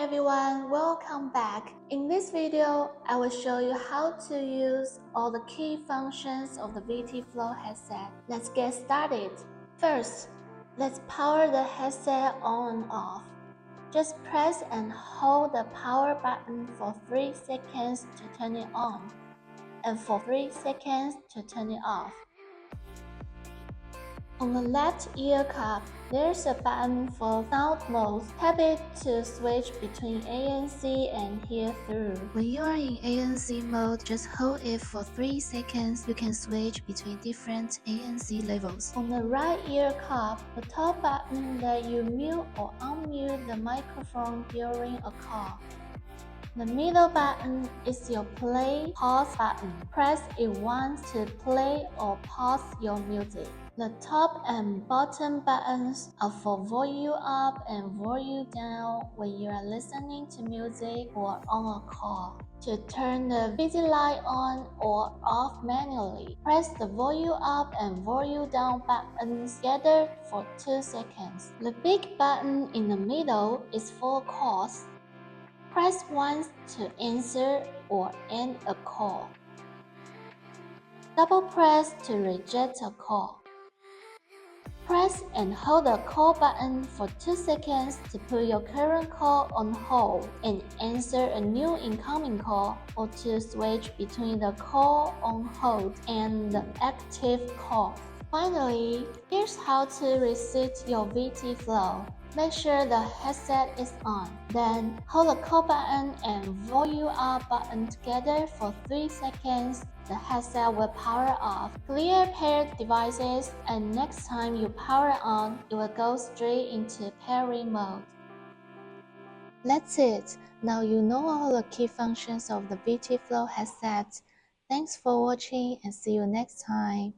everyone, welcome back. In this video, I will show you how to use all the key functions of the VT Flow headset. Let's get started. First, let's power the headset on and off. Just press and hold the power button for 3 seconds to turn it on, and for 3 seconds to turn it off. On the left ear cup, there's a button for sound mode. Tap it to switch between ANC and hear through. When you are in ANC mode, just hold it for 3 seconds. You can switch between different ANC levels. On the right ear cup, the top button lets you mute or unmute the microphone during a call. The middle button is your play/pause button. Press it once to play or pause your music. The top and bottom buttons are for volume up and volume down when you are listening to music or on a call. To turn the busy light on or off manually, press the volume up and volume down buttons together for 2 seconds. The big button in the middle is for calls. Press once to answer or end a call. Double press to reject a call. Press and hold the call button for 2 seconds to put your current call on hold and answer a new incoming call, or to switch between the call on hold and the active call. Finally, here's how to reset your VT Flow. Make sure the headset is on. Then, hold the call button and volume up button together for 3 seconds. The headset will power off. Clear paired devices, and next time you power on, it will go straight into pairing mode. That's it. Now you know all the key functions of the VT Flow headset. Thanks for watching and see you next time.